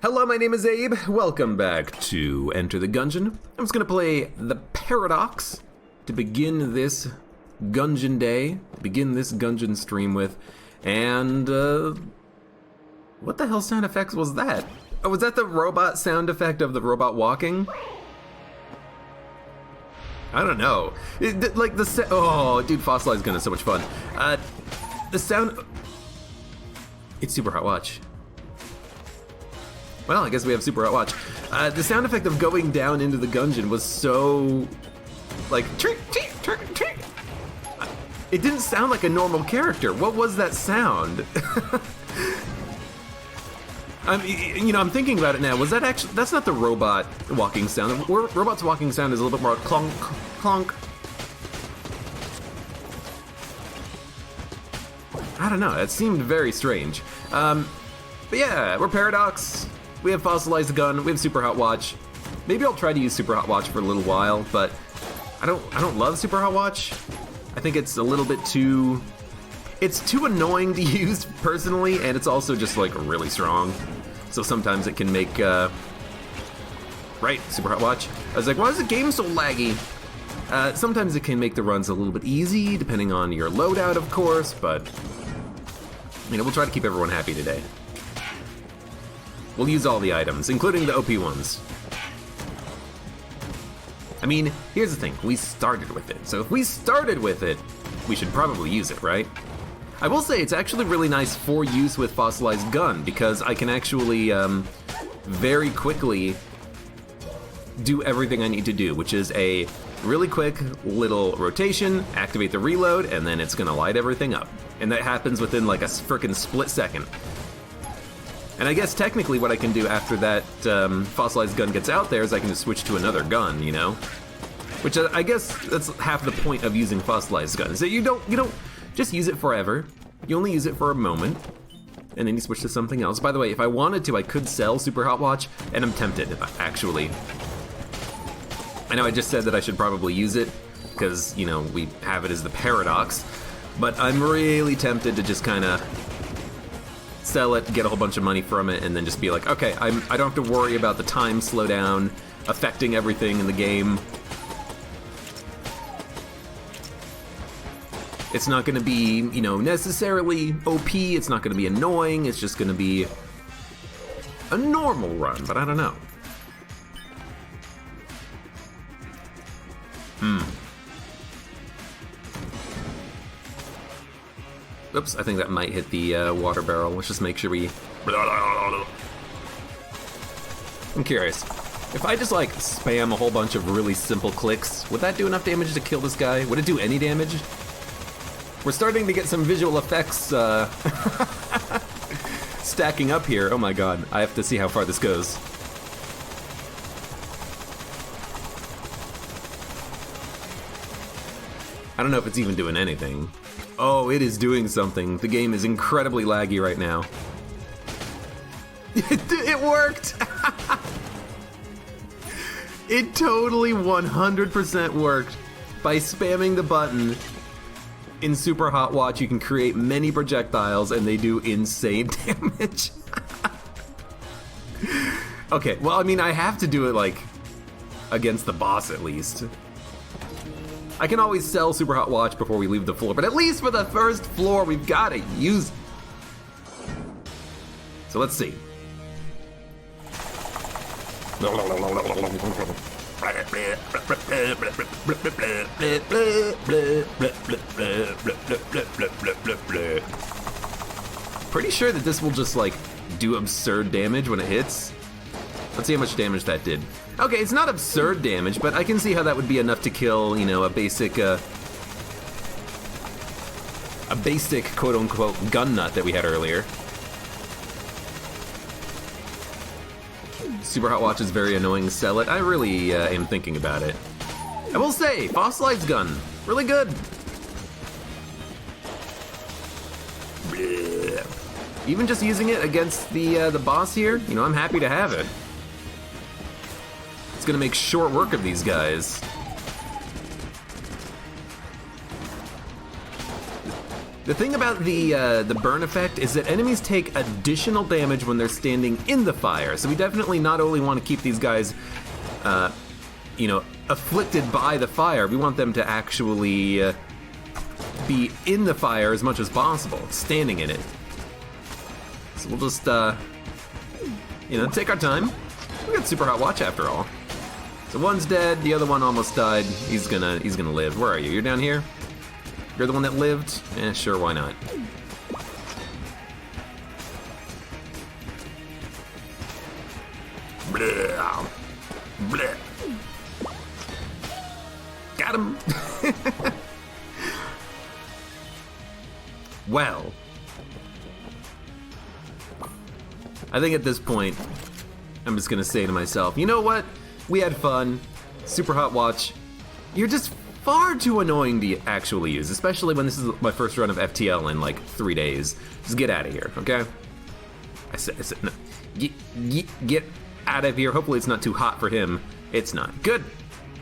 Hello, my name is Abe. Welcome back to Enter the Gungeon. I'm just gonna play the Paradox to begin this Gungeon day, begin this Gungeon stream with, and what the hell sound effects was that? Oh, was that the robot sound effect of the robot walking? I don't know. Oh, dude, Fossilized Gun is so much fun. The sound... It's Super Hot Watch. Well, I guess we have Super Hot Watch. The sound effect of going down into the Gungeon was so... like... It didn't sound like a normal character. What was that sound? I'm thinking about it now. Was that actually... That's not the robot walking sound. The robot's walking sound is a little bit more clonk, clonk. I don't know. It seemed very strange. But yeah, we're Paradox. We have Fossilized Gun. We have Super Hot Watch. Maybe I'll try to use Super Hot Watch for a little while, but I don't love Super Hot Watch. I think it's a little bit too... It's too annoying to use personally, and it's also just like really strong. So sometimes it can make, right, Super Hot Watch. I was like, why is the game so laggy? Sometimes it can make the runs a little bit easy, depending on your loadout, of course, but, we'll try to keep everyone happy today. We'll use all the items, including the OP ones. I mean, here's the thing, we started with it. So if we started with it, we should probably use it, right? I will say it's actually really nice for use with Fossilized Gun because I can actually very quickly do everything I need to do, which is a really quick little rotation, activate the reload, and then it's gonna light everything up. And that happens within like a frickin' split second. And I guess technically what I can do after that Fossilized Gun gets out there is I can just switch to another gun, you know? Which I guess that's half the point of using Fossilized Gun, is that you don't just use it forever. You only use it for a moment, and then you switch to something else. By the way, if I wanted to, I could sell Super Hot Watch, and I'm tempted, actually. I know I just said that I should probably use it, because, we have it as the Paradox, but I'm really tempted to just kind of sell it, get a whole bunch of money from it, and then just be like, okay, I don't have to worry about the time slowdown affecting everything in the game. It's not gonna be, necessarily OP, it's not gonna be annoying, it's just gonna be a normal run, but I don't know. Oops, I think that might hit the water barrel. Let's just make sure we... I'm curious. If I just spam a whole bunch of really simple clicks, would that do enough damage to kill this guy? Would it do any damage? We're starting to get some visual effects stacking up here. Oh my god, I have to see how far this goes. I don't know if it's even doing anything. Oh, it is doing something. The game is incredibly laggy right now. It worked! It totally 100% worked. By spamming the button in Super Hot Watch, you can create many projectiles and they do insane damage. Okay, well, I have to do it, against the boss at least. I can always sell Super Hot Watch before we leave the floor, but at least for the first floor, we've got to use it. So let's see. Pretty sure that this will just, do absurd damage when it hits. Let's see how much damage that did. Okay, it's not absurd damage, but I can see how that would be enough to kill, a basic quote-unquote gun nut that we had earlier. Super Hot Watch is very annoying. Sell it. I really am thinking about it. I will say, Fossilized Gun, really good. Even just using it against the boss here, I'm happy to have it. It's gonna make short work of these guys. The thing about the burn effect is that enemies take additional damage when they're standing in the fire. So we definitely not only want to keep these guys, you know, afflicted by the fire, we want them to actually be in the fire as much as possible, standing in it. So we'll just, you know, take our time. We got Super Hot Watch after all. So one's dead, the other one almost died. He's gonna live. Where are you? You're down here? You're the one that lived? Eh, sure, why not? Blah. Blah. Got him! Well, I think at this point, I'm just gonna say to myself, you know what? We had fun. Super Hot Watch. You're just far too annoying to actually use, especially when this is my first run of FTL in like 3 days. Just get out of here, okay? I said no. Get out of here. Hopefully it's not too hot for him. It's not. Good.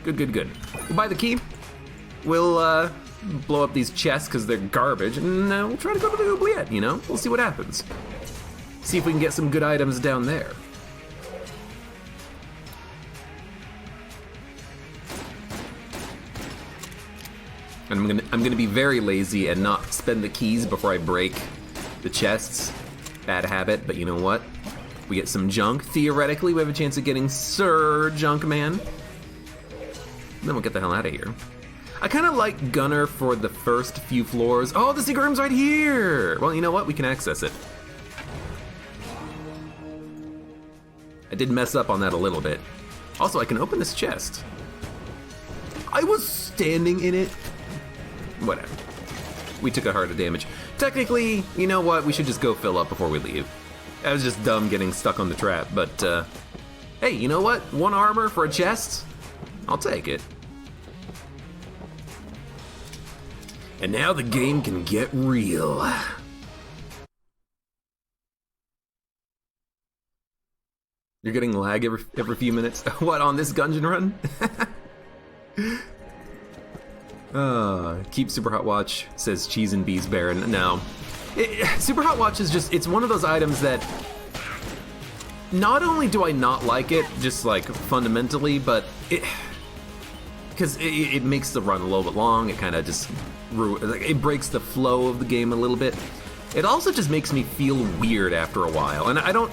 Good. We'll buy the key. We'll blow up these chests because they're garbage, and we'll try to go to the oubliette, you know? We'll see what happens. See if we can get some good items down there. And I'm gonna be very lazy and not spend the keys before I break the chests. Bad habit, but you know what? We get some junk. Theoretically, we have a chance of getting Sir Junk Man. And then we'll get the hell out of here. I kind of like Gunner for the first few floors. Oh, the secret room's right here! Well, you know what? We can access it. I did mess up on that a little bit. Also, I can open this chest. I was standing in it. Whatever. We took a heart of damage. Technically, you know what? We should just go fill up before we leave. That was just dumb getting stuck on the trap, but hey, you know what? 1 armor for a chest? I'll take it. And now the game can get real. You're getting lag every few minutes? What, on this Gungeon run? Keep Super Hot Watch, says Cheese and Bees Baron. No. Super Hot Watch is just, it's one of those items that not only do I not like it, just like fundamentally, but because it makes the run a little bit long, it kind of just, it breaks the flow of the game a little bit. It also just makes me feel weird after a while, and I don't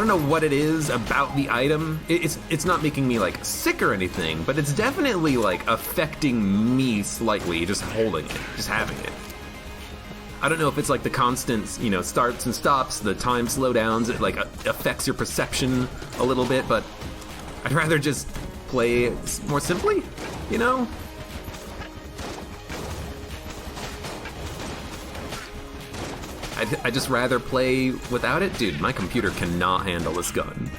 know what it is about the item. It's not making me like sick or anything, but it's definitely like affecting me slightly just holding it, just having it. I don't know if it's like the constant, you know, starts and stops, the time slowdowns, it like affects your perception a little bit, but I'd rather just play more simply, you know? I'd just rather play without it. Dude, my computer cannot handle this gun.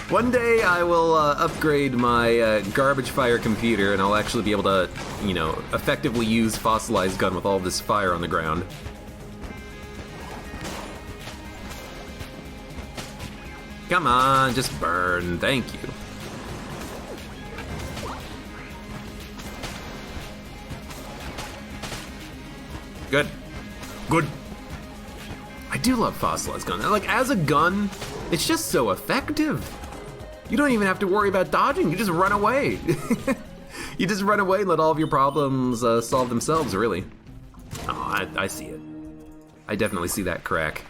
One day I will upgrade my garbage fire computer and I'll actually be able to, you know, effectively use fossilized gun with all this fire on the ground. Come on, just burn. Thank you. Good. Good. I do love fossilized gun. Like, as a gun, it's just so effective. You don't even have to worry about dodging. You just run away. You just run away and let all of your problems solve themselves, really. Oh, I see it. I definitely see that crack.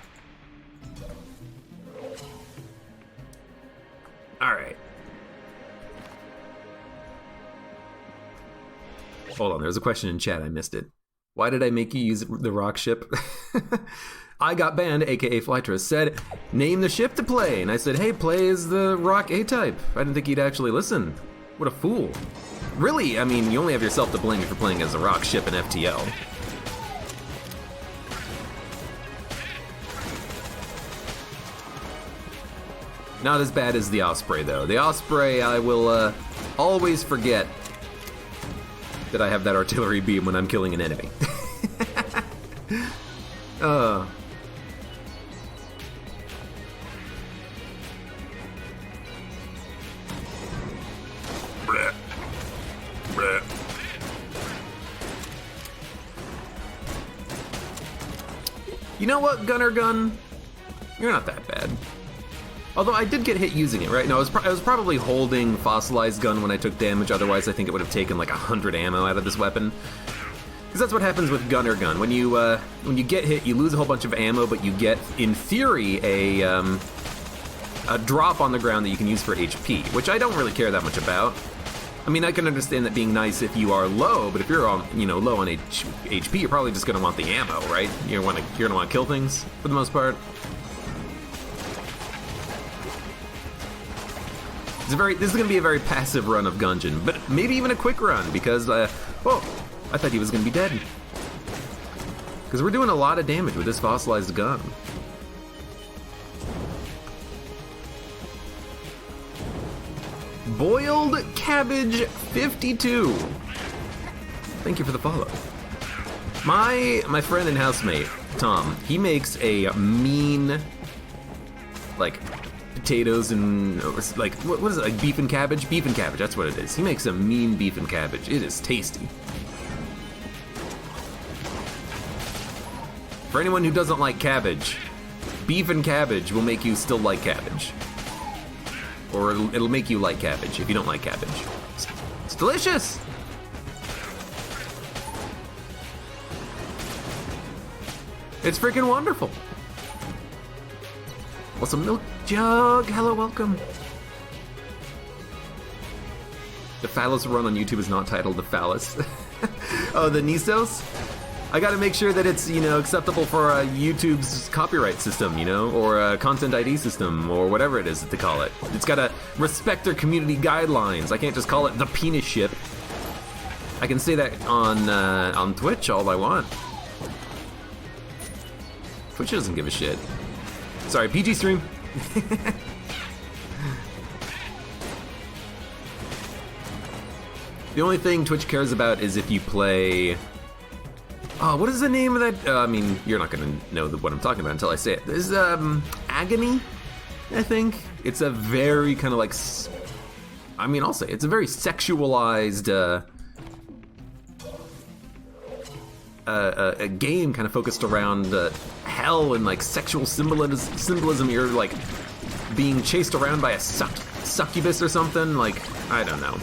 All right. Hold on, there's a question in chat. I missed it. Why did I make you use the rock ship? I got banned, aka Flytress, said, name the ship to play. And I said, hey, play as the rock A-type. I didn't think he'd actually listen. What a fool. Really, I mean, you only have yourself to blame if you're playing as a rock ship in FTL. Not as bad as the Osprey, though. The Osprey, I will always forget that I have that artillery beam when I'm killing an enemy. You know what, Gunner Gun? You're not that bad. Although I did get hit using it, right? No, I was probably holding Fossilized Gun when I took damage, otherwise I think it would have taken like 100 ammo out of this weapon. Because that's what happens with Gunner Gun. When you get hit, you lose a whole bunch of ammo, but you get, in theory, a drop on the ground that you can use for HP, which I don't really care that much about. I mean, I can understand that being nice if you are low, but if you're on, low on HP, you're probably just gonna want the ammo, right? You're gonna want to kill things for the most part. This is gonna be a very passive run of Gungeon, but maybe even a quick run because, I thought he was gonna be dead. Because we're doing a lot of damage with this fossilized gun. Boiled Cabbage 52. Thank you for the follow. My friend and housemate, Tom, he makes a mean, like, potatoes and, like, what is it, like beef and cabbage? Beef and cabbage, that's what it is. He makes a mean beef and cabbage. It is tasty. For anyone who doesn't like cabbage, beef and cabbage will make you still like cabbage. Or it'll make you like cabbage if you don't like cabbage. It's delicious! It's freaking wonderful. What's a milk jug? Hello, welcome. The phallus run on YouTube is not titled the phallus. Oh, the Nisos? I gotta make sure that it's, acceptable for YouTube's copyright system, or a content ID system, or whatever it is that they call it. It's gotta respect their community guidelines. I can't just call it the penis ship. I can say that on Twitch all I want. Twitch doesn't give a shit. Sorry, PG stream. The only thing Twitch cares about is if you play... Oh, what is the name of that? I mean, you're not gonna know what I'm talking about until I say it. There's, Agony, I think. It's a very kind of like... I'll say, it's a very sexualized, a game kind of focused around hell and like sexual symbolism. You're like being chased around by a succubus or something. Like, I don't know.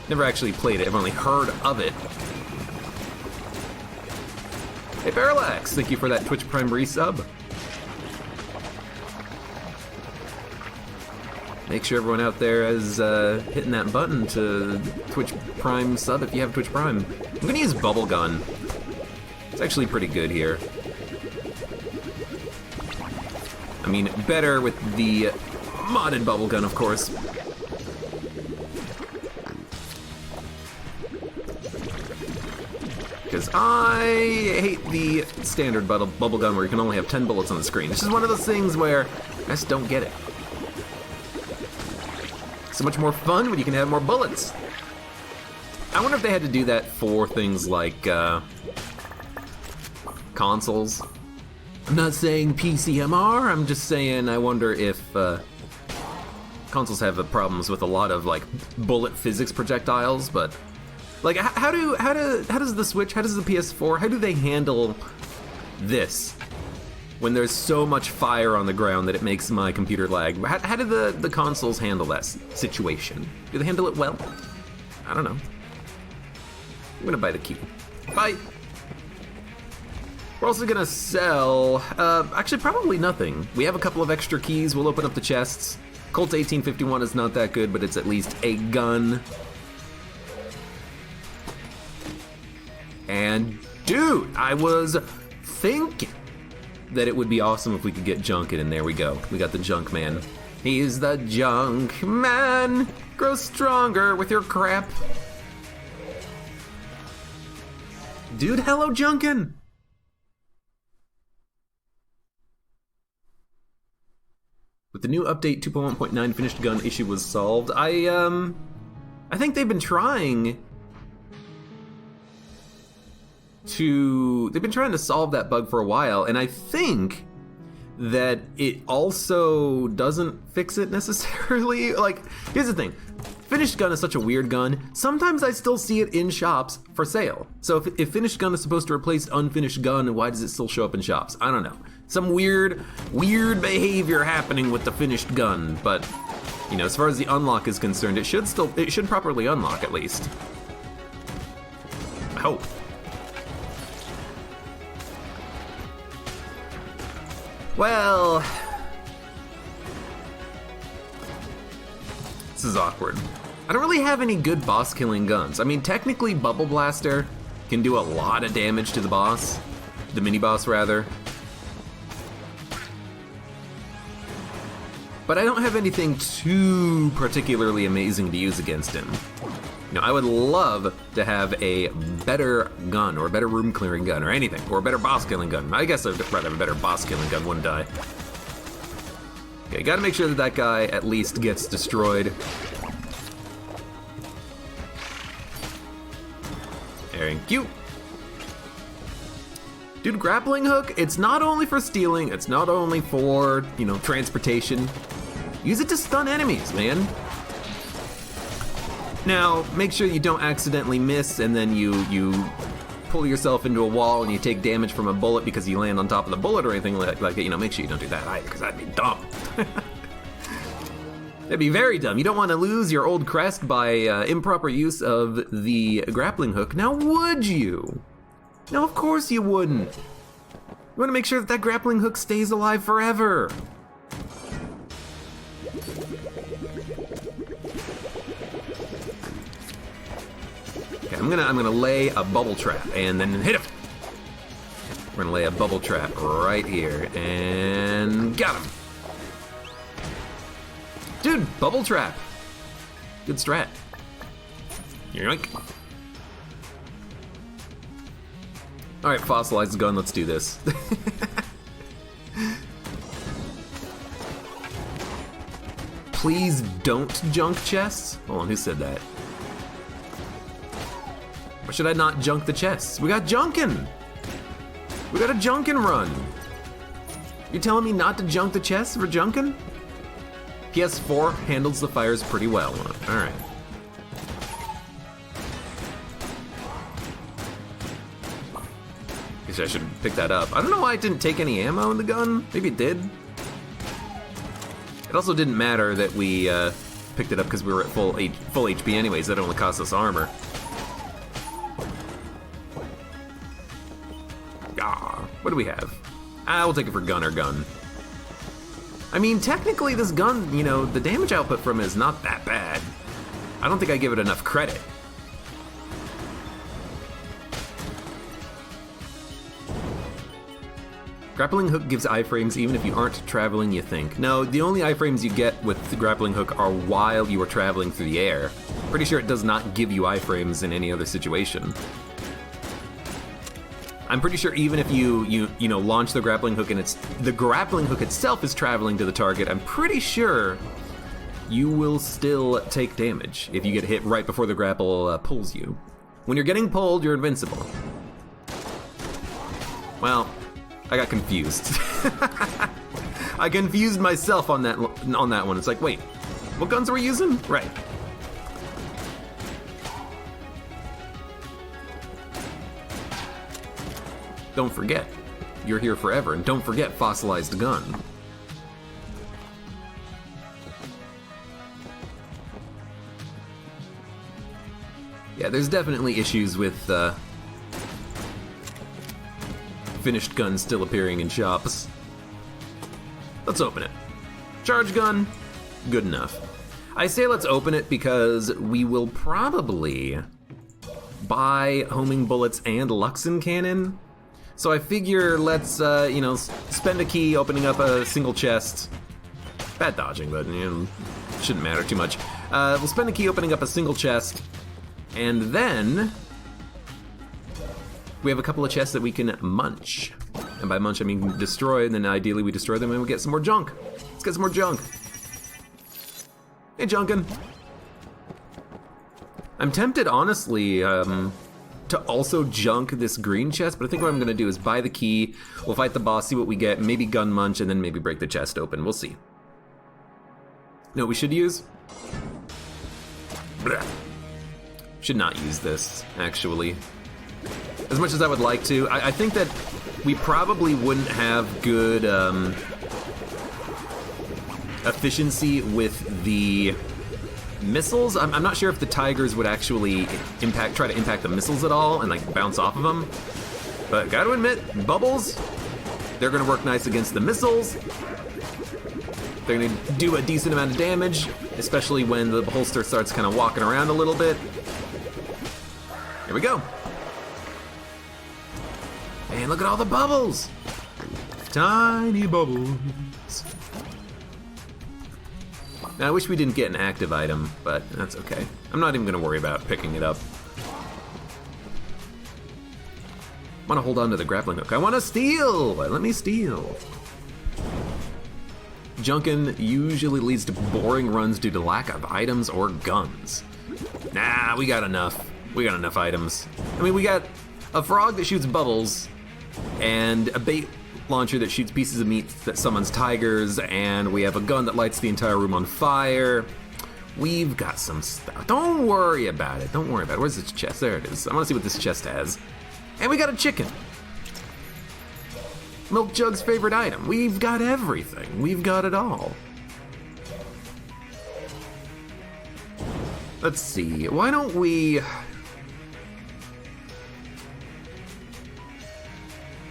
Never actually played it. I've only heard of it. Hey Parallax, thank you for that Twitch Prime resub. Make sure everyone out there is hitting that button to Twitch Prime sub if you have Twitch Prime. I'm gonna use Bubble Gun. It's actually pretty good here. I mean, better with the modded Bubble Gun, of course. Because I hate the standard bubble gun where you can only have 10 bullets on the screen. It's just one of those things where I just don't get it. So much more fun when you can have more bullets. I wonder if they had to do that for things like consoles. I'm not saying PCMR, I'm just saying I wonder if consoles have problems with a lot of like bullet physics projectiles, but like how does the Switch, how does the PS4, how do they handle this when there's so much fire on the ground that it makes my computer lag? How do the consoles handle that situation? Do they handle it well? I don't know. I'm gonna buy the key. Bye. We're also gonna sell, actually probably nothing. We have a couple of extra keys, we'll open up the chests. Colt 1851 is not that good, but it's at least a gun. And dude, I was thinking that it would be awesome if we could get Junkin, and there we go. We got the Junk Man. He's the Junk Man. Grow stronger with your crap. Dude, hello Junkin. With the new update 2.1.9, finished gun issue was solved. I think they've been trying to solve that bug for a while, and I think that it also doesn't fix it necessarily. Like, here's the thing. Finished gun is such a weird gun. Sometimes I still see it in shops for sale. So if finished gun is supposed to replace unfinished gun, why does it still show up in shops? I don't know. Some weird behavior happening with the finished gun, but, you know, as far as the unlock is concerned, it should properly unlock at least. I hope. Well, this is awkward. I don't really have any good boss killing guns. I mean, technically Bubble Blaster can do a lot of damage to the boss, the mini boss rather. But I don't have anything too particularly amazing to use against him. You know, I would love to have a better gun, or a better room clearing gun, or anything, or a better boss killing gun. I guess I'd rather have a better boss killing gun, wouldn't I? Okay, gotta make sure that that guy at least gets destroyed. Thank you. Dude, grappling hook, it's not only for stealing, it's not only for, you know, transportation. Use it to stun enemies, man. Now, make sure you don't accidentally miss and then you pull yourself into a wall and you take damage from a bullet because you land on top of the bullet or anything like that. You know, make sure you don't do that either, because that'd be dumb. That'd be very dumb. You don't want to lose your old crest by improper use of the grappling hook. Now, would you? No, of course you wouldn't. You want to make sure that that grappling hook stays alive forever. Okay, I'm gonna lay a bubble trap and then hit him. We're gonna lay a bubble trap right here and got him. Dude, bubble trap. Good strat. Yoink. All right, fossilized gun, let's do this. Please don't junk chests. Hold on, who said that? Or should I not junk the chests? We got junkin'. We got a junkin' run. You're telling me not to junk the chests for junkin'? PS4 handles the fires pretty well. All right. Guess I should pick that up. I don't know why it didn't take any ammo in the gun. Maybe it did. It also didn't matter that we picked it up because we were at full HP anyways. That only cost us armor. Ah, what do we have? We'll take it for gun or gun. I mean, technically this gun, you know, the damage output from it is not that bad. I don't think I give it enough credit. Grappling hook gives iframes even if you aren't traveling, you think. No, the only iframes you get with the grappling hook are while you are traveling through the air. Pretty sure it does not give you iframes in any other situation. I'm pretty sure even if you know launch the grappling hook and the grappling hook itself is traveling to the target, I'm pretty sure you will still take damage if you get hit right before the grapple pulls you. When you're getting pulled, you're invincible. Well, I got confused. I confused myself on that one. It's like, wait, what guns were we using? Right. Don't forget, you're here forever, and don't forget fossilized gun. Yeah, there's definitely issues with finished guns still appearing in shops. Let's open it. Charge gun, good enough. I say let's open it because we will probably buy homing bullets and Luxon cannon. So I figure let's, you know, spend a key opening up a single chest. Bad dodging, but you know, shouldn't matter too much. We'll spend a key opening up a single chest, and then we have a couple of chests that we can munch. And by munch, I mean destroy, and then ideally we destroy them and we get some more junk. Let's get some more junk. Hey, Junkin. I'm tempted, honestly, to also junk this green chest, but I think what I'm gonna do is buy the key, we'll fight the boss, see what we get, maybe gun munch, and then maybe break the chest open. We'll see. You know what we should use? Blah. Should not use this, actually. As much as I would like to, I think that we probably wouldn't have good efficiency with the missiles. I'm not sure if the tigers would actually try to impact the missiles at all and like bounce off of them. But gotta admit, bubbles, they're gonna work nice against the missiles. They're gonna do a decent amount of damage, especially when the holster starts kind of walking around a little bit. Here we go. And look at all the bubbles. Tiny bubbles. Now, I wish we didn't get an active item, but that's okay. I'm not even gonna worry about picking it up. I wanna hold on to the grappling hook. I wanna steal! Let me steal. Junkin usually leads to boring runs due to lack of items or guns. Nah, we got enough. We got enough items. I mean, we got a frog that shoots bubbles, and a bait launcher that shoots pieces of meat that summons tigers, and we have a gun that lights the entire room on fire. We've got some stuff. Don't worry about it. Don't worry about it. Where's this chest? There it is. I want to see what this chest has. And we got a chicken. Milk Jug's favorite item. We've got everything. We've got it all. Let's see. Why don't we...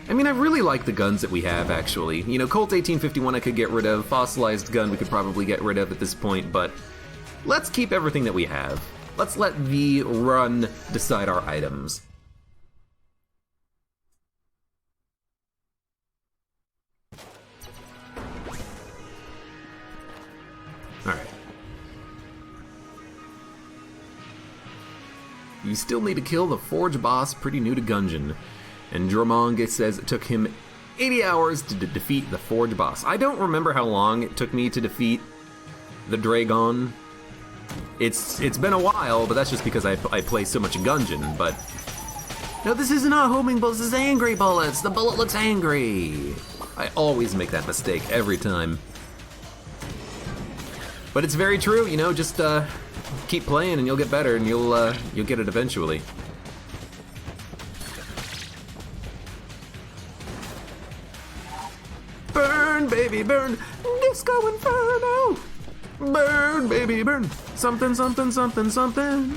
I mean, I really like the guns that we have, actually. You know, Colt 1851 I could get rid of. Fossilized gun we could probably get rid of at this point, but let's keep everything that we have. Let's let the run decide our items. Alright. You still need to kill the Forge boss, pretty new to Gungeon. And Dromong says it took him 80 hours to defeat the Forge boss. I don't remember how long it took me to defeat the Dragon. It's been a while, but that's just because I play so much Gungeon, but... No, this is not homing bullets, this is angry bullets! The bullet looks angry! I always make that mistake, every time. But it's very true, you know, just keep playing and you'll get better and you'll get it eventually. Burn, baby, burn! Disco Inferno! Burn, baby, burn! Something, something, something, something!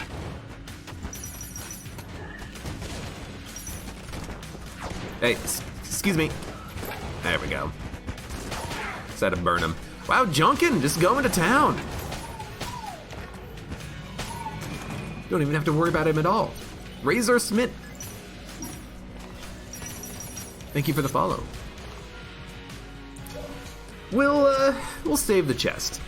Hey, excuse me. There we go. Just had to burn him. Wow, Junkin, just going to town! Don't even have to worry about him at all. Razor Smith. Thank you for the follow. We'll save the chest.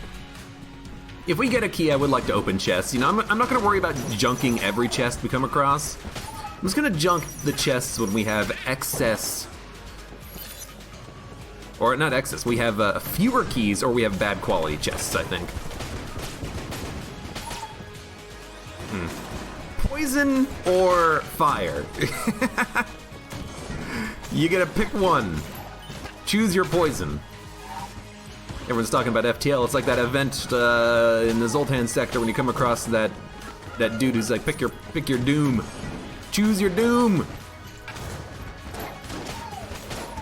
If we get a key, I would like to open chests. You know, I'm not gonna worry about junking every chest we come across. I'm just gonna junk the chests when we have excess, or not excess, we have fewer keys or we have bad quality chests, I think. Poison or fire? You gotta pick one. Choose your poison. Everyone's talking about FTL. It's like that event in the Zoltan sector when you come across that dude who's like, pick your doom. Choose your doom.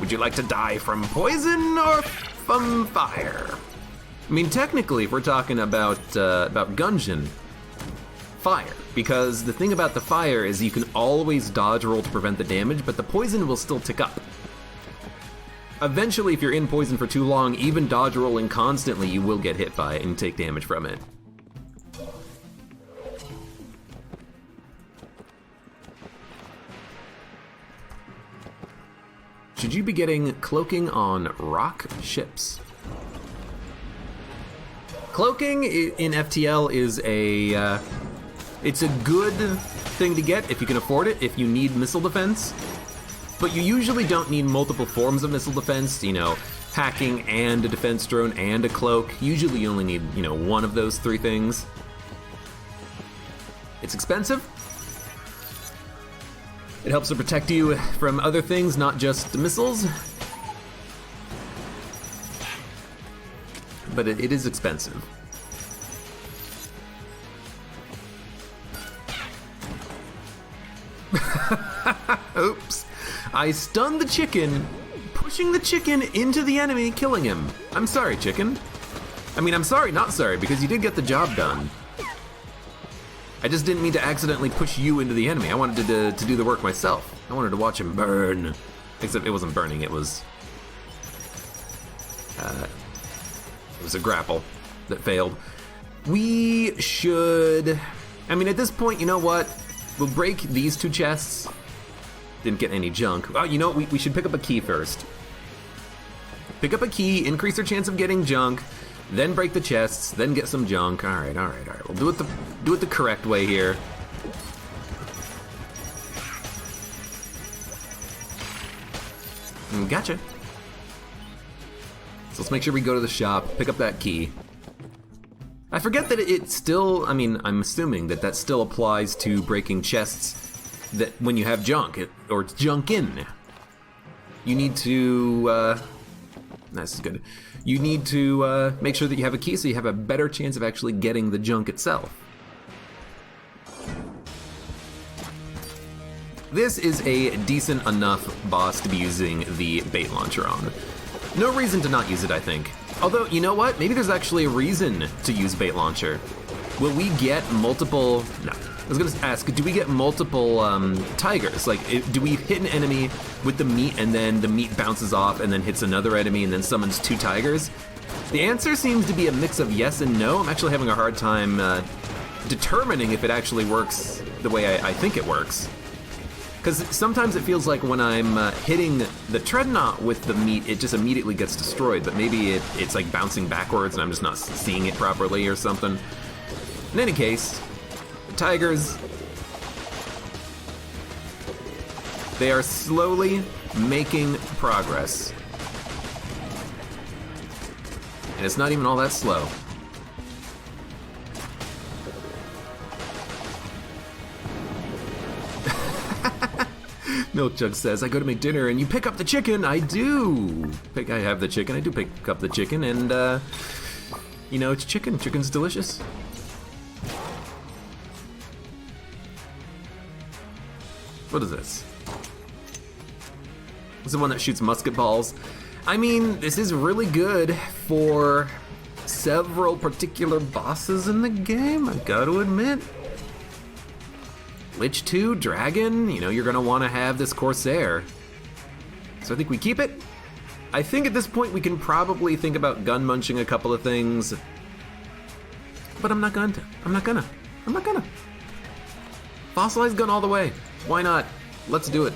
Would you like to die from poison or from fire? I mean, technically, if we're talking about Gungeon, fire. Because the thing about the fire is you can always dodge roll to prevent the damage, but the poison will still tick up. Eventually, if you're in poison for too long, even dodge rolling constantly, you will get hit by it and take damage from it. Should you be getting cloaking on rock ships? Cloaking in FTL is it's a good thing to get if you can afford it, if you need missile defense. But you usually don't need multiple forms of missile defense, you know, hacking and a defense drone and a cloak. Usually you only need, you know, one of those three things. It's expensive. It helps to protect you from other things, not just missiles. But it is expensive. Oops. I stunned the chicken, pushing the chicken into the enemy, killing him. I'm sorry, chicken. I mean, I'm sorry, not sorry, because you did get the job done. I just didn't mean to accidentally push you into the enemy. I wanted to do the work myself. I wanted to watch him burn. Except it wasn't burning, it was a grapple that failed. We should... I mean, at this point, you know what? We'll break these 2 chests. Didn't get any junk. Oh, you know what? We should pick up a key first. Pick up a key, increase our chance of getting junk, then break the chests, then get some junk. All right. We'll do it the correct way here. Gotcha. So let's make sure we go to the shop, pick up that key. I forget that it still, I mean, I'm assuming that still applies to breaking chests that when you have junk, or junk in. You need to, this is good. You need to make sure that you have a key so you have a better chance of actually getting the junk itself. This is a decent enough boss to be using the bait launcher on. No reason to not use it, I think. Although, you know what? Maybe there's actually a reason to use bait launcher. Will we get multiple... No. I was gonna ask, do we get multiple tigers? Like, do we hit an enemy with the meat and then the meat bounces off and then hits another enemy and then summons 2 tigers? The answer seems to be a mix of yes and no. I'm actually having a hard time determining if it actually works the way I think it works. Because sometimes it feels like when I'm hitting the Treadnought with the meat, it just immediately gets destroyed, but maybe it's like bouncing backwards and I'm just not seeing it properly or something. In any case, the tigers, they are slowly making progress. And it's not even all that slow. Milk Jug says, I go to make dinner and you pick up the chicken. I do. I have the chicken. I do pick up the chicken and, you know, it's chicken. Chicken's delicious. What is this? This is the one that shoots musket balls. I mean, this is really good for several particular bosses in the game, I've got to admit. Lich 2, Dragon, you know, you're gonna wanna have this Cors-arrr. So I think we keep it. I think at this point we can probably think about gun munching a couple of things. But I'm not going to. I'm not gonna. Fossilized gun all the way. Why not? Let's do it.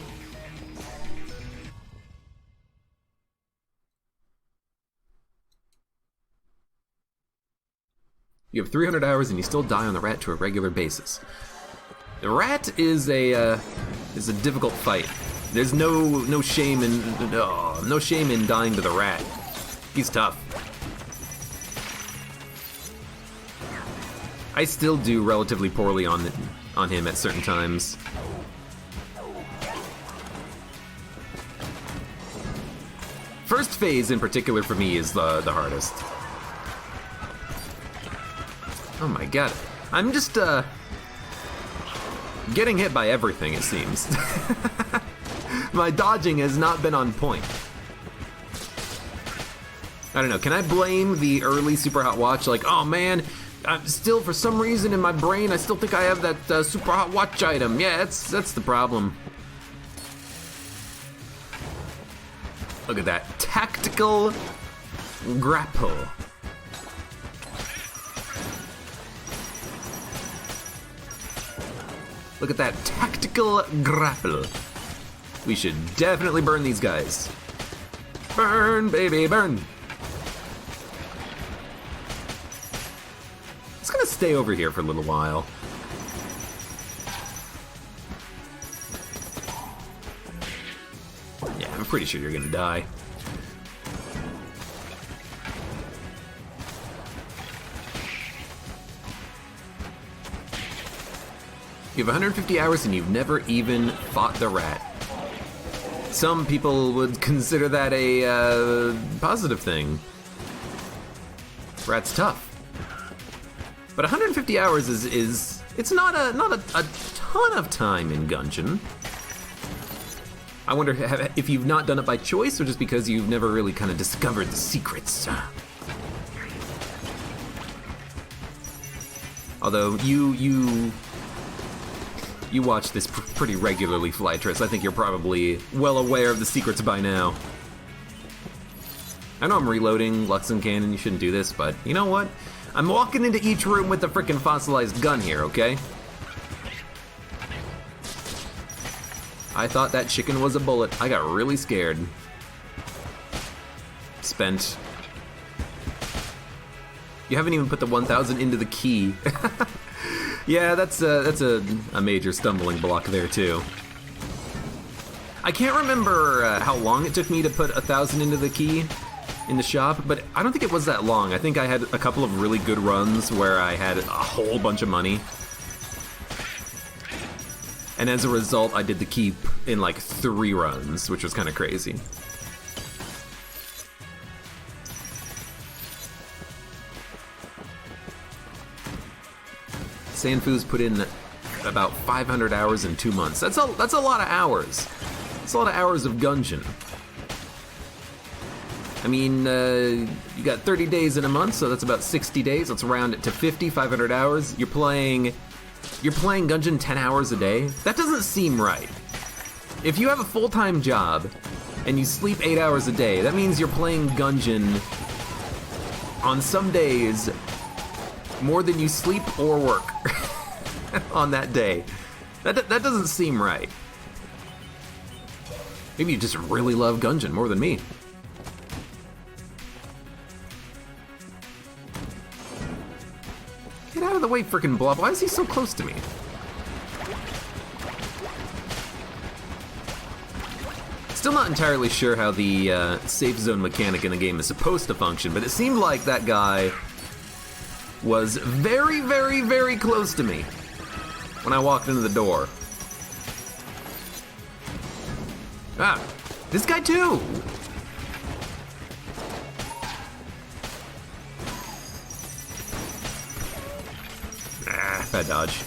You have 300 hours and you still die on the rat to a regular basis. The rat is a difficult fight. There's no shame in dying to the rat. He's tough. I still do relatively poorly on him at certain times. First phase in particular for me is the hardest. Oh my god. I'm just getting hit by everything, it seems. My dodging has not been on point. I don't know, can I blame the early Super Hot Watch? Like, oh man, I'm still, for some reason in my brain, I still think I have that Super Hot Watch item. Yeah, that's the problem. Look at that, tactical grapple. Look at that tactical grapple. We should definitely burn these guys. Burn, baby, burn. It's gonna stay over here for a little while. Yeah, I'm pretty sure you're gonna die. You have 150 hours and you've never even fought the rat. Some people would consider that a positive thing. Rat's tough. But 150 hours is it's not a ton of time in Gungeon. I wonder if you've not done it by choice or just because you've never really kind of discovered the secrets. Although you watch this pretty regularly, Flytress. I think you're probably well aware of the secrets by now. I know I'm reloading Luxon Cannon, you shouldn't do this, but you know what? I'm walking into each room with the frickin' fossilized gun here, okay? I thought that chicken was a bullet. I got really scared. Spent. You haven't even put the 1,000 into the key. Yeah, that's a major stumbling block there too. I can't remember how long it took me to put 1,000 into the key in the shop, but I don't think it was that long. I think I had a couple of really good runs where I had a whole bunch of money. And as a result, I did the keep in like 3 runs, which was kind of crazy. Sanfu's put in about 500 hours in 2 months. That's a lot of hours. That's a lot of hours of Gungeon. I mean, you got 30 days in a month, so that's about 60 days. Let's round it to 50, 500 hours. You're playing Gungeon 10 hours a day? That doesn't seem right. If you have a full-time job and you sleep 8 hours a day, that means you're playing Gungeon on some days more than you sleep or work on that day. That doesn't seem right. Maybe you just really love Gungeon more than me. Get out of the way, frickin' Blob. Why is he so close to me? Still not entirely sure how the safe zone mechanic in the game is supposed to function, but it seemed like that guy was very, very, very close to me when I walked into the door. Ah, this guy too! Bad dodge.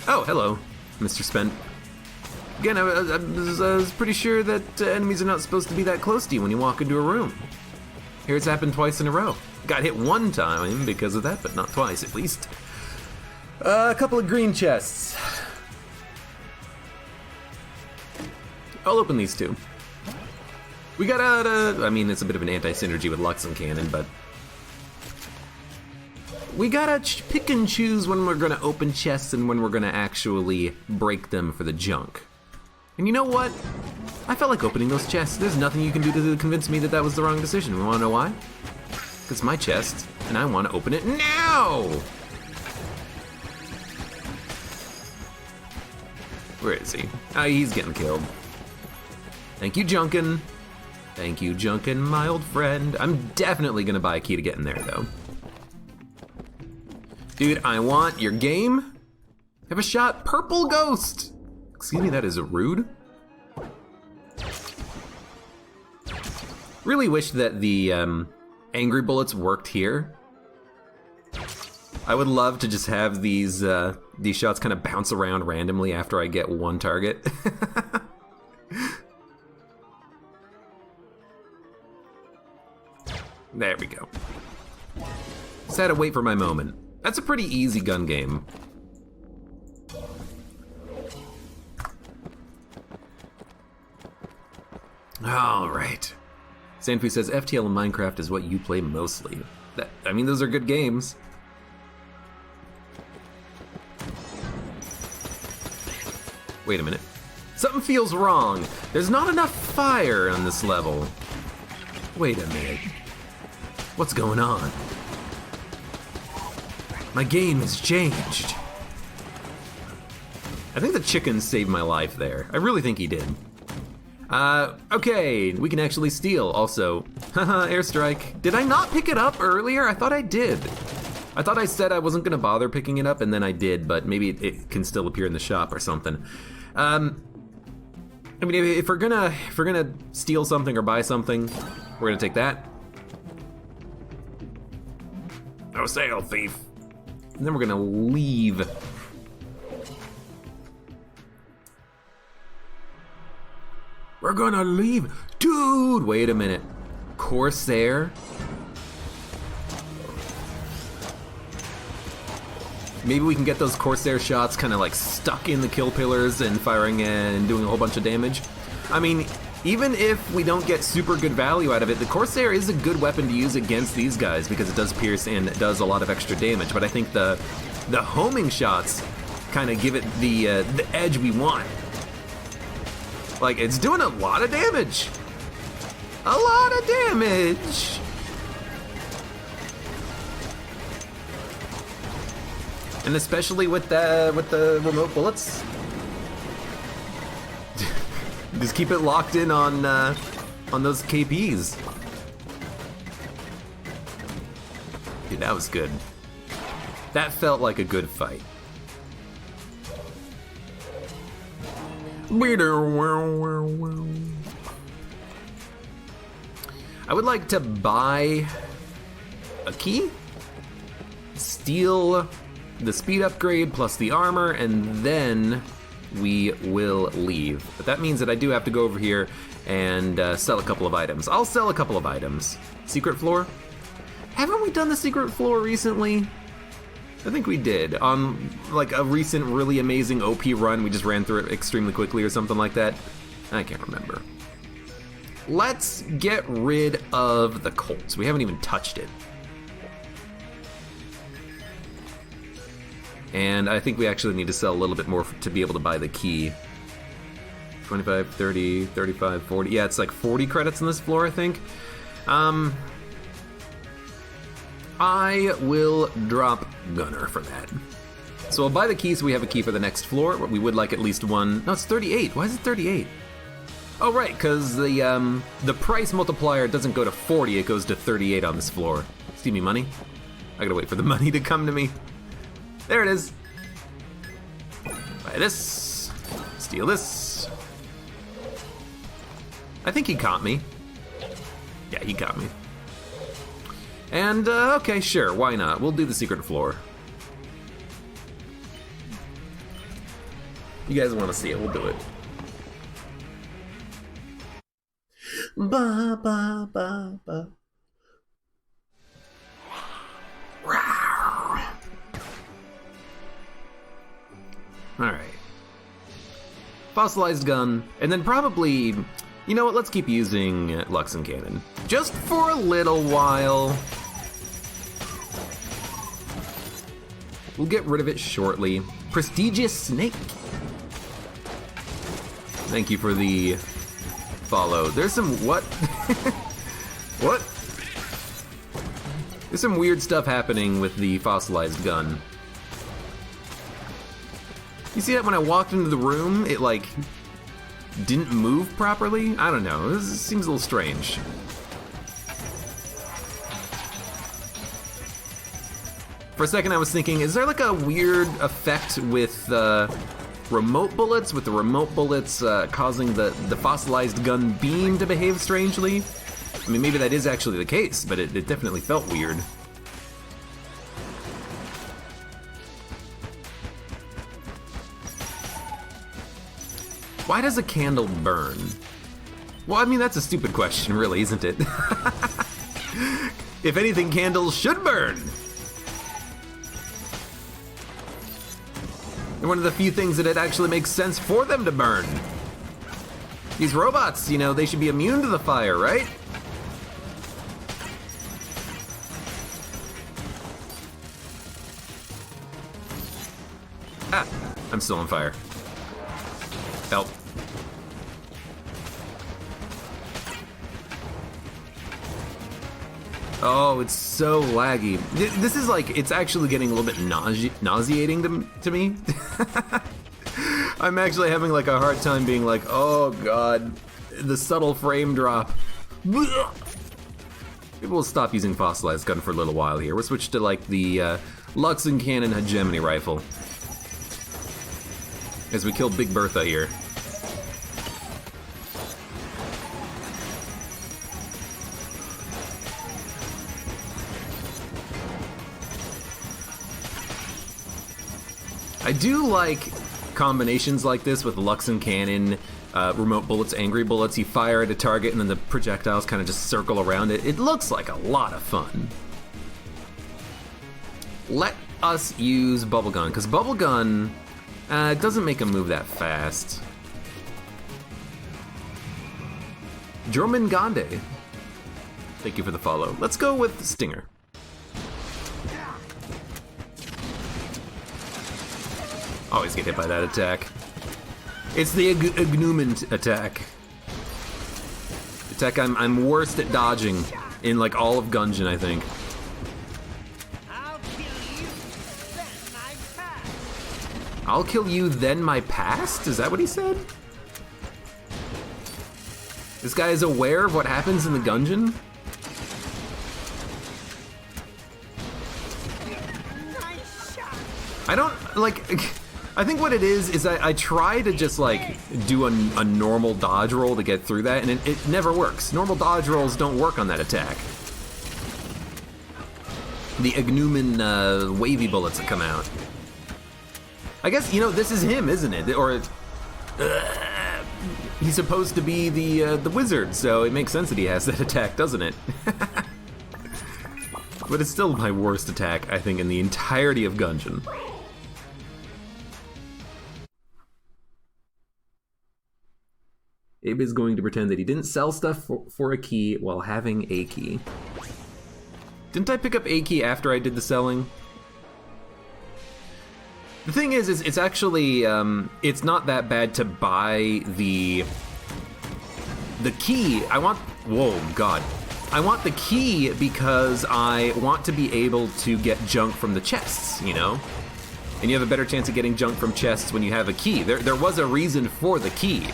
Oh, hello, Mr. Spent. Again, I was pretty sure that enemies are not supposed to be that close to you when you walk into a room. Here it's happened twice in a row. Got hit one time because of that, but not twice at least. A couple of green chests. I'll open these two. We got I mean, it's a bit of an anti-synergy with Luxon Cannon, but we gotta pick and choose when we're gonna open chests and when we're gonna actually break them for the junk. And you know what? I felt like opening those chests. There's nothing you can do to convince me that that was the wrong decision. You wanna know why? Because it's my chest, and I wanna open it now! Where is he? Ah, he's getting killed. Thank you, Junkin. Thank you, Junkin, my old friend. I'm definitely gonna buy a key to get in there, though. Dude, I want your game. Have a shot. Purple Ghost. Excuse me, that is rude. Really wish that the angry bullets worked here. I would love to just have these shots kind of bounce around randomly after I get one target. There we go. Just had to wait for my moment. That's a pretty easy gun game. All right. Sanfu says FTL and Minecraft is what you play mostly. I mean, those are good games. Wait a minute. Something feels wrong. There's not enough fire on this level. Wait a minute. What's going on? My game has changed. I think the chicken saved my life there. I really think he did. Okay, we can actually steal. Also, haha, airstrike. Did I not pick it up earlier? I thought I did. I thought I said I wasn't gonna bother picking it up, and then I did, but maybe it can still appear in the shop or something. I mean, if we're gonna steal something or buy something, we're gonna take that. No sale, thief. And then we're gonna leave. We're gonna leave. Dude, wait a minute. Course-arrrr? Maybe we can get those Course-arrrr shots kind of like stuck in the kill pillars and firing and doing a whole bunch of damage. I mean, even if we don't get super good value out of it, the Course-arrrr is a good weapon to use against these guys because it does pierce and it does a lot of extra damage. But I think the homing shots kind of give it the edge we want. Like, it's doing a lot of damage. A lot of damage. And especially with the remote bullets. Just keep it locked in on those KPs. Dude, that was good. That felt like a good fight. I would like to buy a key, steal the speed upgrade plus the armor, and then we will leave. But that means that I do have to go over here and sell a couple of items. I'll sell a couple of items. Secret floor? Haven't we done the secret floor recently? I think we did. On like a recent really amazing OP run, we just ran through it extremely quickly or something like that. I can't remember. Let's get rid of the Colts. We haven't even touched it. And I think we actually need to sell a little bit more to be able to buy the key. 25, 30, 35, 40. Yeah, it's like 40 credits on this floor, I think. I will drop Gunner for that. So I'll buy the key so we have a key for the next floor. We would like at least one. No, it's 38. Why is it 38? Oh, right, because the price multiplier doesn't go to 40, it goes to 38 on this floor. Steal me money? I gotta wait for the money to come to me. There it is. Buy this. Steal this. I think he caught me. Yeah, he caught me. And, okay, sure, why not? We'll do the secret floor. You guys want to see it, we'll do it. Ba ba ba ba. Alright. Fossilized gun, and then probably, you know what, let's keep using Luxon Cannon. Just for a little while. We'll get rid of it shortly. Prestigious Snake. Thank you for the follow. There's some, what? What? There's some weird stuff happening with the fossilized gun. You see that when I walked into the room, it like didn't move properly? I don't know, this seems a little strange. For a second I was thinking, is there like a weird effect with remote bullets, with the remote bullets causing the fossilized gun beam to behave strangely? I mean, maybe that is actually the case, but it definitely felt weird. Why does a candle burn? Well, I mean, that's a stupid question, really, isn't it? If anything, candles should burn. They're one of the few things that it actually makes sense for them to burn. These robots, you know, they should be immune to the fire, right? Ah, I'm still on fire. Help. Oh, it's so laggy. This is like, it's actually getting a little bit nauseating to me. I'm actually having like a hard time being like, oh god, the subtle frame drop. Maybe we'll stop using fossilized gun for a little while here. We'll switch to like the Luxon Cannon hegemony rifle. As we kill Big Bertha here. I do like combinations like this with Luxon Cannon remote bullets, angry bullets. You fire at a target and then the projectiles kind of just circle around it. It looks like a lot of fun. Let us use bubble gun, because bubble gun doesn't make him move that fast. Jormungandr, thank you for the follow. Let's go with Stinger. Always get hit by that attack. It's the Ignumant attack. Attack I'm worst at dodging in like all of Gungeon, I think. I'll kill you, then my past? Is that what he said? This guy is aware of what happens in the Gungeon? I don't, like, I think what it is I try to just, like, do a normal dodge roll to get through that, and it never works. Normal dodge rolls don't work on that attack. The Ignumant wavy bullets that come out. I guess, you know, this is him, isn't it? Or he's supposed to be the wizard, so it makes sense that he has that attack, doesn't it? But it's still my worst attack, I think, in the entirety of Gungeon. Abe is going to pretend that he didn't sell stuff for a key while having a key. Didn't I pick up a key after I did the selling? The thing is it's actually, it's not that bad to buy the key. Whoa, God. I want the key because I want to be able to get junk from the chests, you know? And you have a better chance of getting junk from chests when you have a key. There was a reason for the key.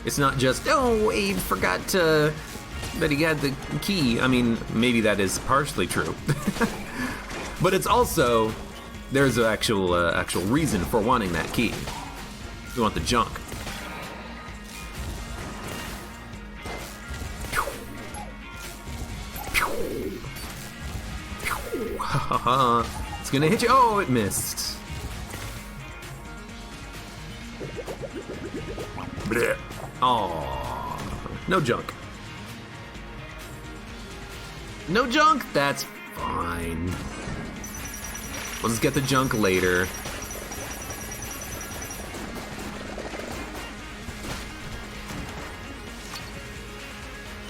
It's not just, oh, Abe forgot that he had the key. I mean, maybe that is partially true. But it's also, there's an actual reason for wanting that key. You want the junk. It's gonna hit you. Oh, it missed. Blech. Oh, no junk. No junk? That's fine. We'll just get the junk later.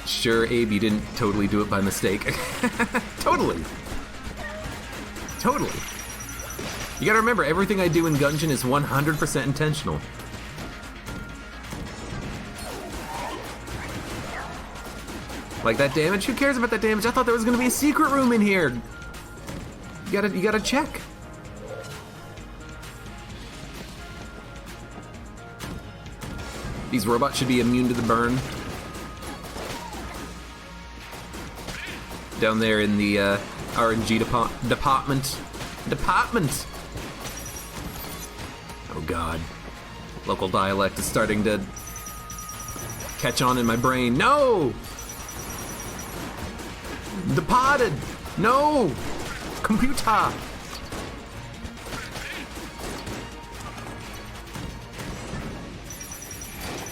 Sure, Abe, you didn't totally do it by mistake. Totally. Totally. You gotta remember, everything I do in Gungeon is 100% intentional. Like that damage? Who cares about that damage? I thought there was gonna be a secret room in here. You gotta check. These robots should be immune to the burn. Down there in the RNG department. Oh God. Local dialect is starting to catch on in my brain. No! Departed! No! Computer!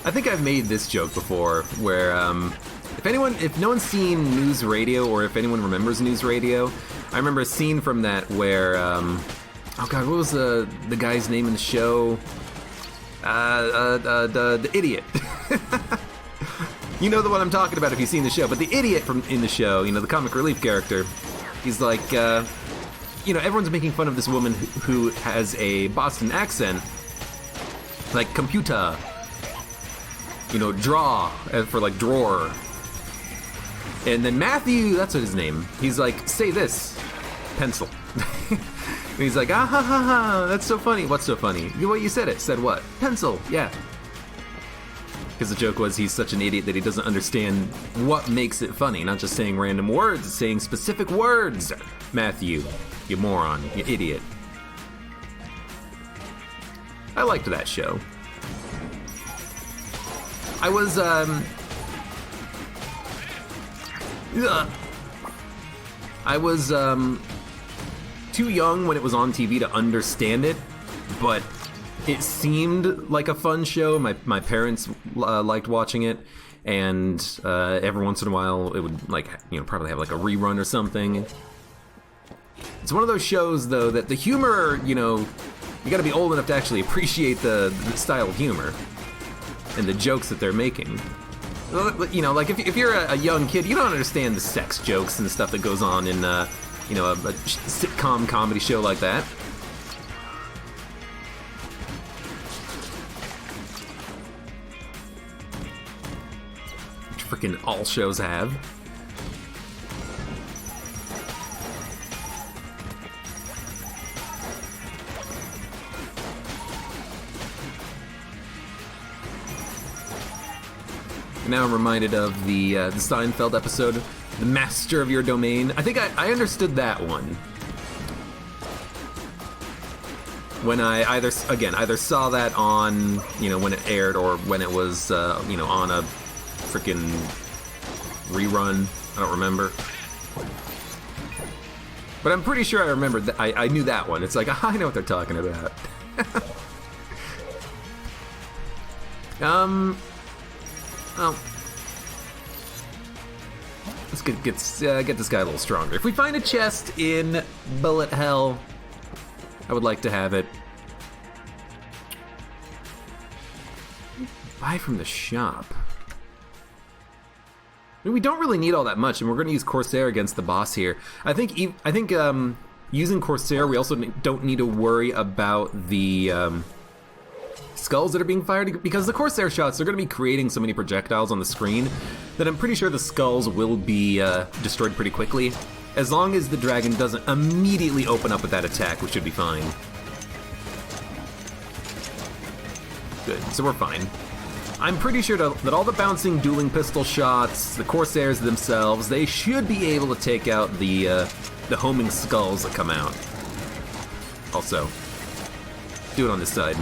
I think I've made this joke before, where if no one's seen News Radio, or if anyone remembers News Radio, I remember a scene from that where, oh God, what was the guy's name in the show? The idiot. You know the one I'm talking about if you've seen the show, but the idiot in the show, you know, the comic relief character, he's like, you know, everyone's making fun of this woman who has a Boston accent, like computer, you know, draw, for like drawer. And then Matthew, that's what his name, he's like, say this, pencil. And he's like, ah ha ha ha, that's so funny. What's so funny? What you said it. Said what? Pencil, yeah. Because the joke was he's such an idiot that he doesn't understand what makes it funny. Not just saying random words, it's saying specific words. Matthew, you moron, you idiot. I liked that show. I was, I was too young when it was on TV to understand it, but it seemed like a fun show. My parents liked watching it, and every once in a while it would, like, you know, probably have like a rerun or something. It's one of those shows, though, that the humor, you know, you gotta be old enough to actually appreciate the style of humor and the jokes that they're making. You know, like, if you're a young kid, you don't understand the sex jokes and stuff that goes on in, you know, a sitcom comedy show like that. Which freaking all shows have. Now I'm reminded of the Seinfeld episode, The Master of Your Domain. I think I understood that one. When I either saw that on, you know, when it aired, or when it was, you know, on a freaking rerun. I don't remember. But I'm pretty sure I remembered that. I knew that one. It's like, I know what they're talking about. Well, let's get this guy a little stronger. If we find a chest in Bullet Hell, I would like to have it. Buy from the shop. I mean, we don't really need all that much, and we're going to use Course-arrrr against the boss here. I think using Course-arrrr, we also don't need to worry about the skulls that are being fired, because the Course-arrrr shots are going to be creating so many projectiles on the screen that I'm pretty sure the skulls will be destroyed pretty quickly. As long as the dragon doesn't immediately open up with that attack, we should be fine. Good, so we're fine. I'm pretty sure that all the bouncing dueling pistol shots, the Course-arrrs themselves, they should be able to take out the homing skulls that come out. Also, do it on this side.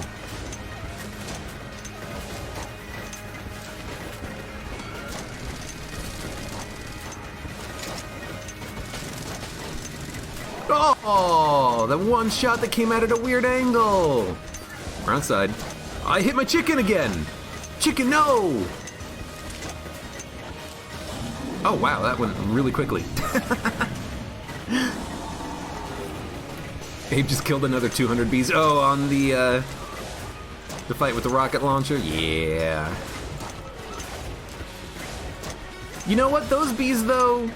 Oh, that one shot that came out at a weird angle. We're outside. I hit my chicken again. Chicken, no! Oh, wow, that went really quickly. Abe just killed another 200 bees. Oh, on the fight with the rocket launcher? Yeah. You know what? Those bees, though,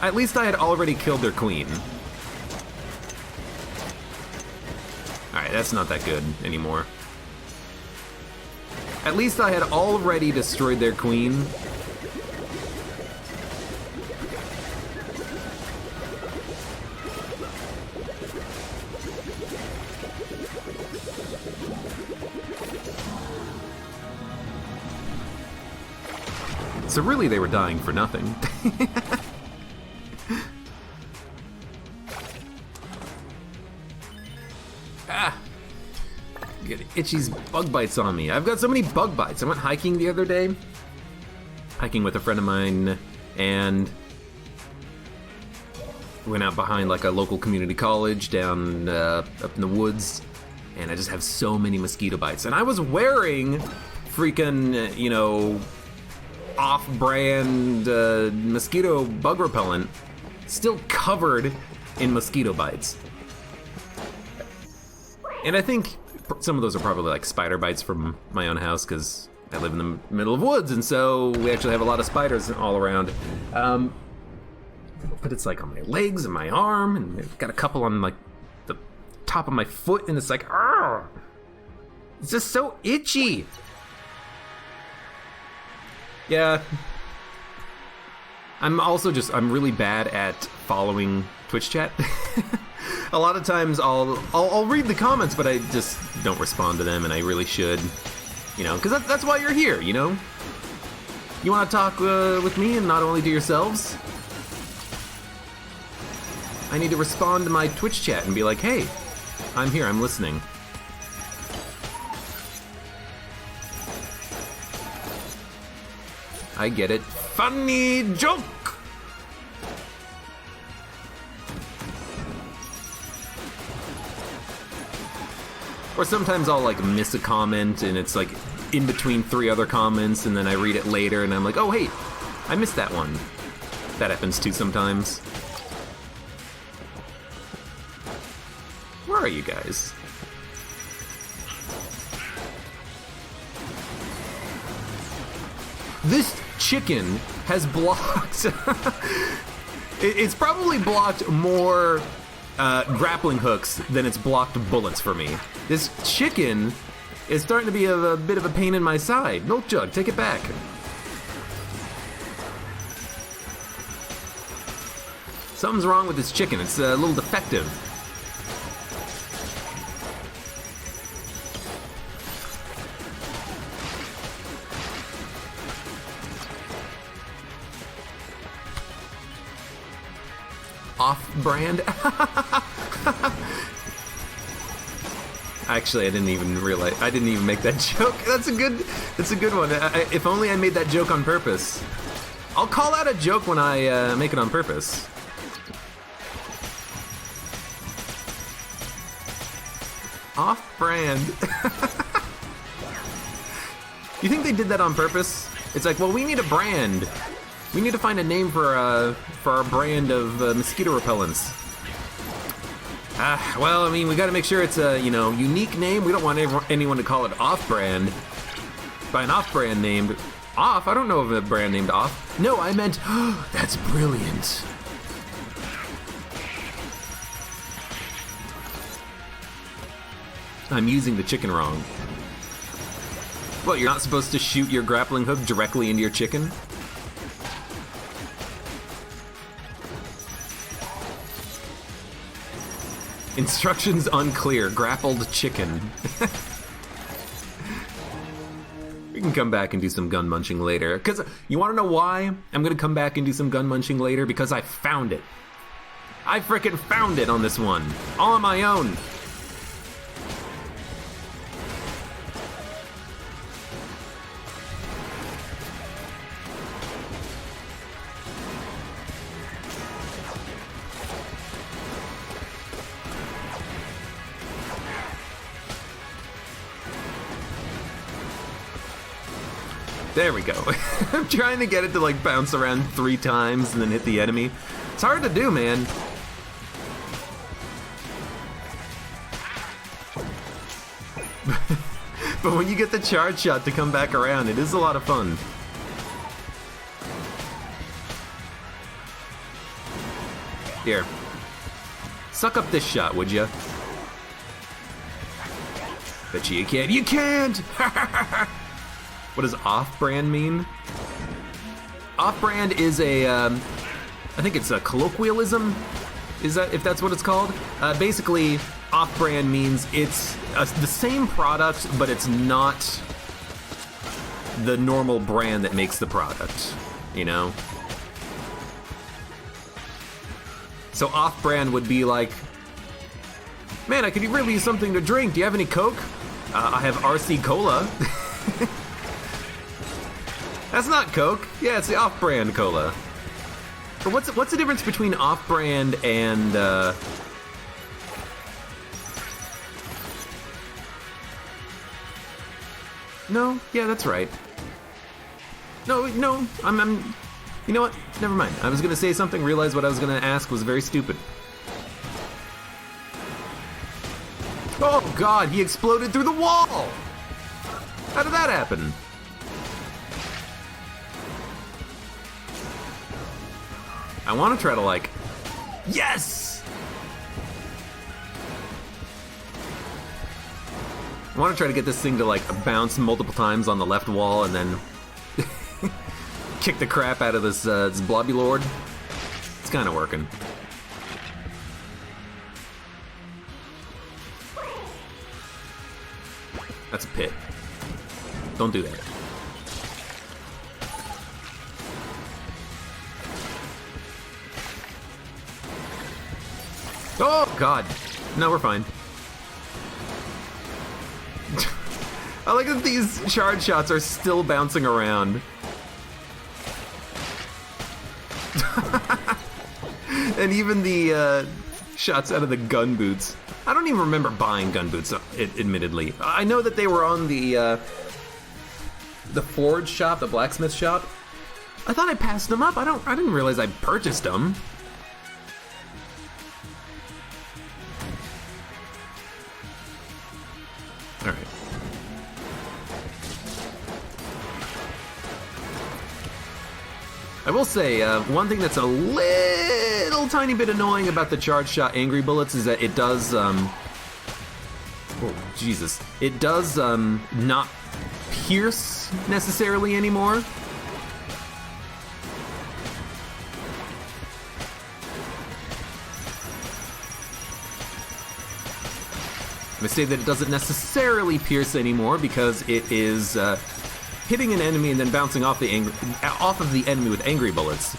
at least I had already killed their queen. Alright, that's not that good anymore. At least I had already destroyed their queen. So really, they were dying for nothing. Ah! Get Itchy's bug bites on me. I've got so many bug bites. I went hiking the other day. Hiking with a friend of mine, and went out behind like a local community college down up in the woods, and I just have so many mosquito bites. And I was wearing freaking, you know, off-brand mosquito bug repellent, still covered in mosquito bites. And I think some of those are probably like spider bites from my own house, because I live in the middle of woods, and so we actually have a lot of spiders all around. But it's like on my legs and my arm, and I've got a couple on like the top of my foot, and it's like, argh! It's just so itchy. Yeah. I'm really bad at following Twitch chat. A lot of times I'll read the comments, but I just don't respond to them, and I really should, you know, because that's why you're here, you know? You want to talk with me and not only to yourselves? I need to respond to my Twitch chat and be like, hey, I'm here, I'm listening. I get it. Funny joke! Or sometimes I'll like miss a comment and it's like in between 3 other comments and then I read it later and I'm like, oh hey, I missed that one. That happens too sometimes. Where are you guys? This chicken has blocked... It's probably blocked more grappling hooks than it's blocked bullets for me. This chicken is starting to be a bit of a pain in my side. Milk Jug, take it back. Something's wrong with this chicken. It's a little defective. Off-brand? Actually, I didn't even realize. I didn't even make that joke. That's a good one. If only I made that joke on purpose. I'll call out a joke when I make it on purpose. Off-brand. You think they did that on purpose? It's like, well, we need a brand. We need to find a name for our brand of mosquito repellents. Well, I mean, we got to make sure it's a, unique name. We don't want anyone to call it off-brand. By an off-brand named Off? I don't know of a brand named Off. No, I meant, that's brilliant. I'm using the chicken wrong. What, you're not supposed to shoot your grappling hook directly into your chicken? Instructions unclear. Grappled chicken. We can come back and do some gun munching later. Because, you want to know why I'm going to come back and do some gun munching later? Because I found it. I frickin' found it on this one. All on my own. There we go. I'm trying to get it to like bounce around 3 times and then hit the enemy. It's hard to do, man. But when you get the charge shot to come back around, it is a lot of fun. Here. Suck up this shot, would ya? Bet you can't. You can't! What does off-brand mean? Off-brand is a, I think it's a colloquialism? Is that, if that's what it's called? Basically, off-brand means it's the same product, but it's not the normal brand that makes the product, you know? So off-brand would be like, man, I could really use something to drink. Do you have any Coke? I have RC Cola. That's not Coke. Yeah, it's the off-brand cola. But what's the difference between off-brand and No, yeah, that's right. No, I'm you know what? Never mind. I was gonna say something, realized what I was gonna ask was very stupid. Oh god, he exploded through the wall! How did that happen? I want to try to like... Yes! I want to try to get this thing to like bounce multiple times on the left wall and then kick the crap out of this blobby lord. It's kind of working. That's a pit. Don't do that. Oh, God. No, we're fine. I like that these charge shots are still bouncing around. And even the shots out of the gun boots I don't even remember buying gun boots, admittedly. I know that they were on the forge shop, the blacksmith shop. I thought I passed them up. I didn't realize I purchased them. All right. I will say, one thing that's a little tiny bit annoying about the charge shot angry bullets is that it does, oh, Jesus. It does, not pierce necessarily anymore. I say that it doesn't necessarily pierce anymore because it is, hitting an enemy and then bouncing off of the enemy with angry bullets.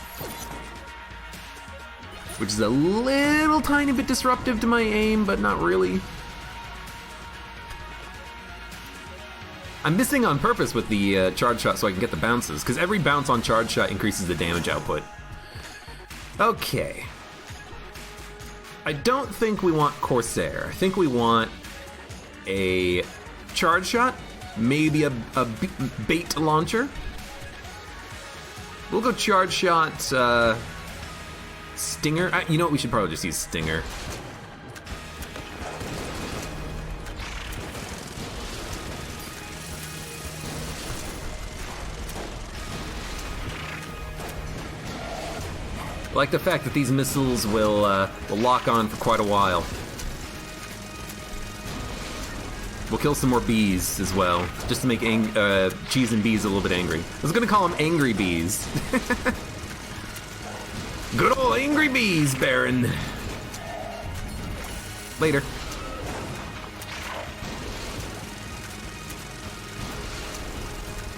Which is a little tiny bit disruptive to my aim, but not really. I'm missing on purpose with the charge shot so I can get the bounces, because every bounce on charge shot increases the damage output. Okay. I don't think we want Course-arrrr. I think we want a charge shot. Maybe a bait launcher. We'll go charge shot, stinger. You know what? We should probably just use stinger. I like the fact that these missiles will lock on for quite a while. We'll kill some more bees as well, just to make cheese and bees a little bit angry. I was gonna call them angry bees. Good old angry bees, Baron. Later.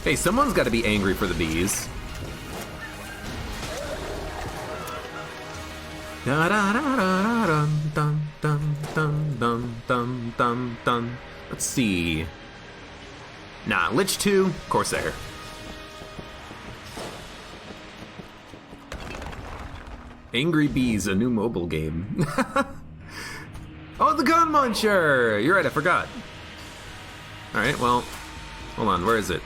Hey, someone's gotta be angry for the bees. Da da da da dum dum dum dum dum dum dum. Let's see. Nah, Lich 2, Course-arrrr. Angry Bees, a new mobile game. Oh, the gun muncher! You're right, I forgot. Alright, well, hold on, where is it?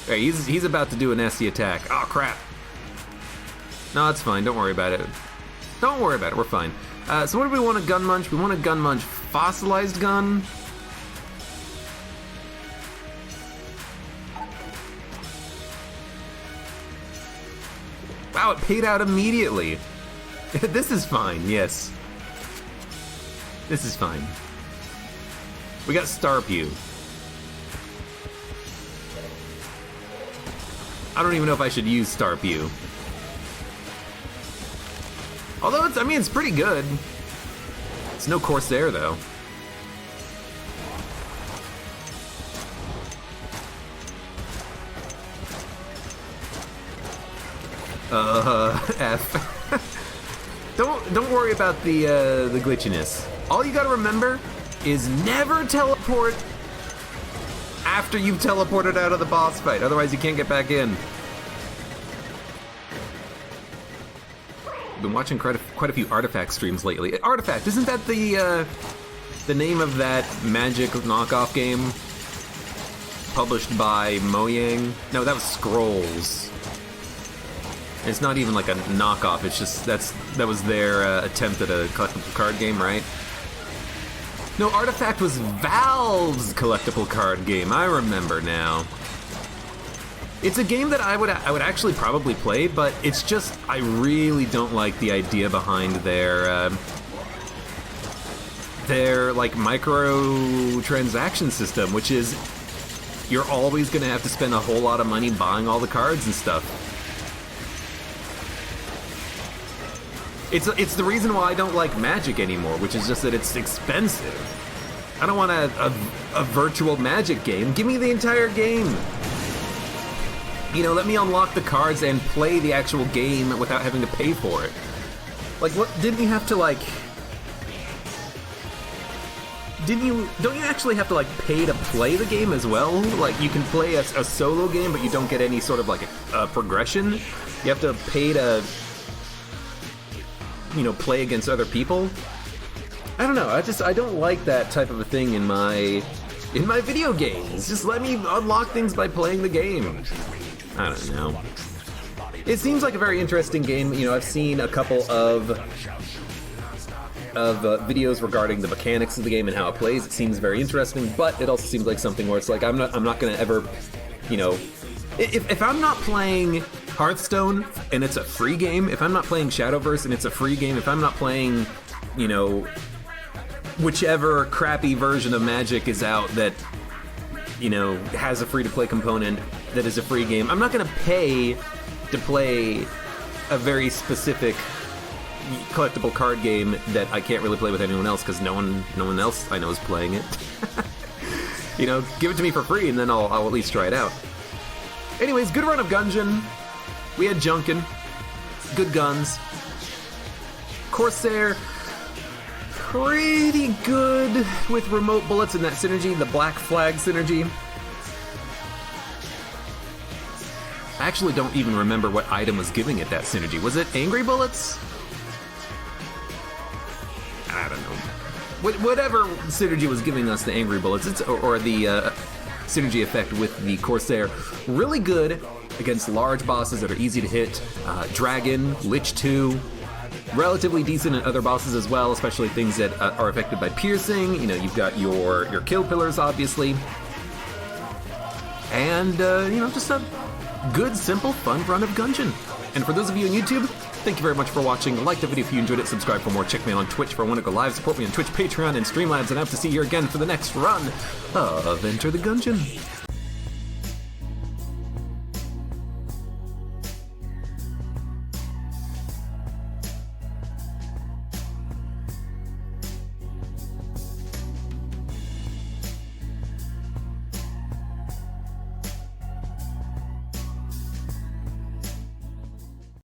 Alright, he's about to do a nasty attack. Oh, crap. No, it's fine, don't worry about it. Don't worry about it, we're fine. So what do we want a gun munch? We want a gun munch fossilized gun. Wow, it paid out immediately. This is fine, yes. This is fine. We got Star Pew. I don't even know if I should use Star Pew. Although it's pretty good. It's no Course-arrrr though. F. Don't worry about the glitchiness. All you gotta remember is never teleport after you've teleported out of the boss fight. Otherwise you can't get back in. Been watching quite a few Artifact streams lately. Artifact, isn't that the name of that Magic knockoff game published by Mojang? No, that was Scrolls. It's not even like a knockoff. It's just that was their attempt at a collectible card game, right? No, Artifact was Valve's collectible card game. I remember now. It's a game that I would actually probably play, but it's just I really don't like the idea behind their like micro transaction system, which is you're always gonna have to spend a whole lot of money buying all the cards and stuff. It's the reason why I don't like Magic anymore, which is just that it's expensive. I don't want a virtual Magic game. Give me the entire game. You know, let me unlock the cards and play the actual game without having to pay for it. Like, what, didn't you have to, like... don't you actually have to, like, pay to play the game as well? Like, you can play a solo game, but you don't get any sort of, like, a progression? You have to pay to, you know, play against other people? I don't know, I don't like that type of a thing in my video games. Just let me unlock things by playing the game. I don't know. It seems like a very interesting game. You know, I've seen a couple of videos regarding the mechanics of the game and how it plays. It seems very interesting, but it also seems like something where it's like I'm not gonna ever, you know, if I'm not playing Hearthstone and it's a free game, if I'm not playing Shadowverse and it's a free game, if I'm not playing, you know, whichever crappy version of Magic is out that, you know, has a free-to-play component that is a free game, I'm not gonna pay to play a very specific collectible card game that I can't really play with anyone else because no one else I know is playing it. You know, give it to me for free and then I'll at least try it out. Anyways, good run of Gungeon. We had Junkin, good guns. Course-arrrr, pretty good with remote bullets and that synergy, the black flag synergy. I actually don't even remember what item was giving it that synergy. Was it angry bullets? I don't know. Whatever synergy was giving us the angry bullets, or the synergy effect with the Course-arrrr, really good against large bosses that are easy to hit. Dragon, Lich 2, relatively decent at other bosses as well, especially things that are affected by piercing. You know, you've got your kill pillars, obviously. And, you know, just a good, simple, fun run of Gungeon. And for those of you on YouTube, thank you very much for watching. Like the video if you enjoyed it, subscribe for more, check me out on Twitch for when I go live, support me on Twitch, Patreon, and Streamlabs, and I hope to see you again for the next run of Enter the Gungeon.